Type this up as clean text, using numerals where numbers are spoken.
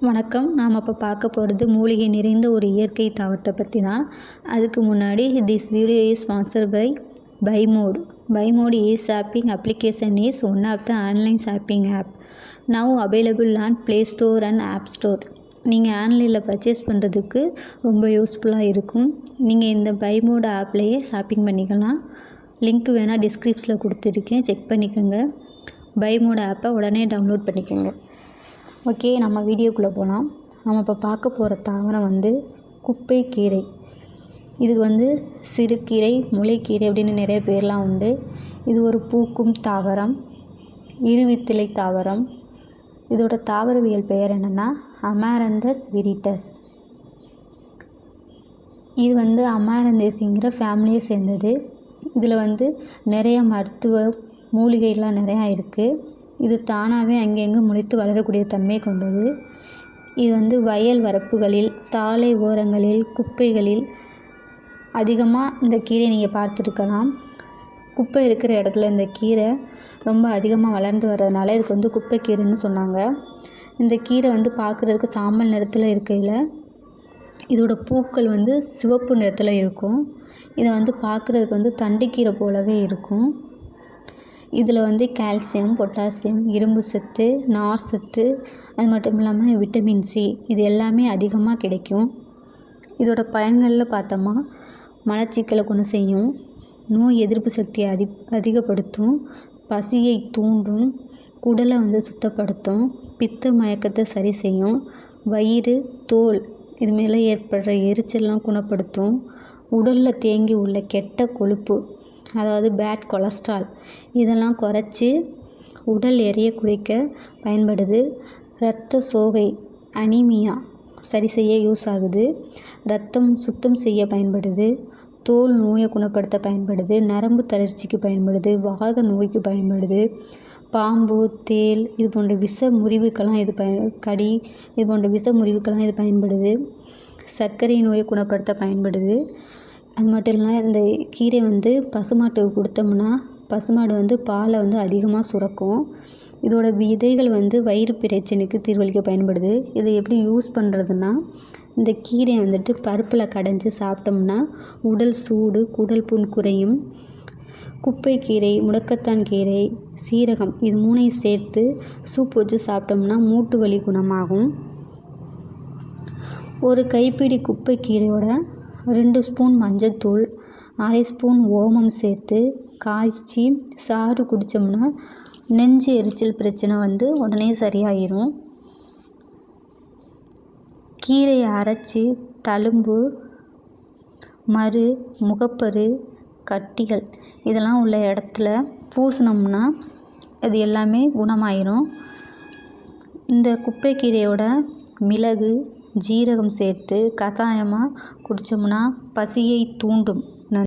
வணக்கம். நாம் இப்போ பார்க்க போகிறது மூலிகை நிறைந்த ஒரு இயற்கை தாவரத்தை பற்றி தான். அதுக்கு முன்னாடி this video is sponsored by Bymod. Bymod is shopping application is one of the online shopping app now available on Play Store and App Store. நீங்கள் ஆன்லைனில் பர்ச்சேஸ் பண்ணுறதுக்கு ரொம்ப யூஸ்ஃபுல்லாக இருக்கும். நீங்கள் இந்த பைமோட் ஆப்லேயே ஷாப்பிங் பண்ணிக்கலாம். லிங்க் வேணால் டிஸ்கிரிப்ஷனில் கொடுத்துருக்கேன், செக் பண்ணிக்கோங்க. பைமோட் ஆப்பை உடனே டவுன்லோட் பண்ணிக்கோங்க. ஓகே, நம்ம வீடியோக்குள்ளே போகலாம். நம்ம இப்போ பார்க்க போகிற தாவரம் குப்பைக்கீரை. இதுக்கு சிறுகீரை, முளைக்கீரை அப்படின்னு நிறைய பேர்லாம் உண்டு. இது ஒரு பூக்கும் தாவரம், இருவித்திலை தாவரம். இதோட தாவரவியல் பெயர் என்னென்னா அமாரந்தஸ் விரிட்டஸ். இது அமாரந்தேசிங்கிற ஃபேமிலியை சேர்ந்தது. இதில் நிறைய மருத்துவ மூலிகைலாம் நிறையா இருக்குது. இது தானாகவே அங்கங்கே முளைத்து வளரக்கூடிய தன்மை கொண்டது. இது வயல் வரப்புகளில், சாலை ஓரங்களில், குப்பைகளில் அதிகமாக இந்த கீரை நீங்கள் பார்த்துருக்கலாம். குப்பை இருக்கிற இடத்துல இந்த கீரை ரொம்ப அதிகமாக வளர்ந்து வர்றதுனால இதுக்கு குப்பைக்கீரைன்னு சொன்னாங்க. இந்த கீரை பார்க்குறதுக்கு சாம்பல் நிறத்தில் இருக்கையில் இதோட பூக்கள் சிவப்பு நிறத்தில் இருக்கும். இதை பார்க்குறதுக்கு தண்டுக்கீரை போலவே இருக்கும். இதில் கால்சியம், பொட்டாசியம், இரும்பு சத்து, நார் சத்து, அது மட்டும் இல்லாமல் விட்டமின் சி இது எல்லாமே அதிகமாக கிடைக்கும். இதோட பயன்களில் பார்த்தோமா, மலச்சிக்கலை குணம் செய்யும், நோய் எதிர்ப்பு சக்தியை அதிகப்படுத்தும், பசியை தூண்டும், குடலை சுத்தப்படுத்தும், பித்த மயக்கத்தை சரி செய்யும், வயிறு, தோல் இது மேலே ஏற்படுற எரிச்சல்லாம் குணப்படுத்தும், உடலில் தேங்கி உள்ள கெட்ட கொழுப்பு அதாவது பேட் கொலஸ்ட்ரால் இதெல்லாம் குறைச்சி உடல் எடையை குறைக்க பயன்படுது. இரத்த சோகை அனீமியா சரி செய்ய யூஸ் ஆகுது. ரத்தம் சுத்தம் செய்ய பயன்படுது. தோல் நோயை குணப்படுத்த பயன்படுது. நரம்பு தளர்ச்சிக்கு பயன்படுது. வாத நோய்க்கு பயன்படுது. பாம்பு, தேள் இது போன்ற விஷ முறிவுக்கெல்லாம் கடி இது போன்ற விஷ முறிவுக்கெல்லாம் இது பயன்படுது. சர்க்கரை நோயை குணப்படுத்த பயன்படுது. அது மட்டும் இல்லாமல் இந்த கீரை பசுமாட்டுக்கு கொடுத்தோம்னா பசுமாடு பாலை அதிகமாக சுரக்கும். இதோட விதைகள் வயிறு பிரச்சனைக்கு தீர்வளிக்க பயன்படுது. இதை எப்படி யூஸ் பண்ணுறதுன்னா, இந்த கீரையை பருப்பில் கடைஞ்சி சாப்பிட்டோம்னா உடல் சூடு, குடல் புண் குறையும். குப்பைக்கீரை, முடக்கத்தான் கீரை, சீரகம் இது மூணையும் சேர்த்து சூப் வச்சு சாப்பிட்டோம்னா மூட்டு வலி குணமாகும். ஒரு கைப்பிடி குப்பைக்கீரையோட 2 ஸ்பூன் மஞ்சத்தூள், அரை ஸ்பூன் ஓமம் சேர்த்து காய்ச்சி சாறு குடித்தோம்னா நெஞ்சு எரிச்சல் பிரச்சனை உடனே சரியாயிரும். கீரையை அரைச்சி தழும்பு, மரு, முகப்பரு, கட்டிகள் இதெல்லாம் உள்ள இடத்துல பூசினோம்னா அது எல்லாமே குணமாயிரும். இந்த குப்பைக்கீரையோட மிளகு, ஜீரகம் சேர்த்து கஷாயமாக குடித்தோம்னா பசியை தூண்டும்.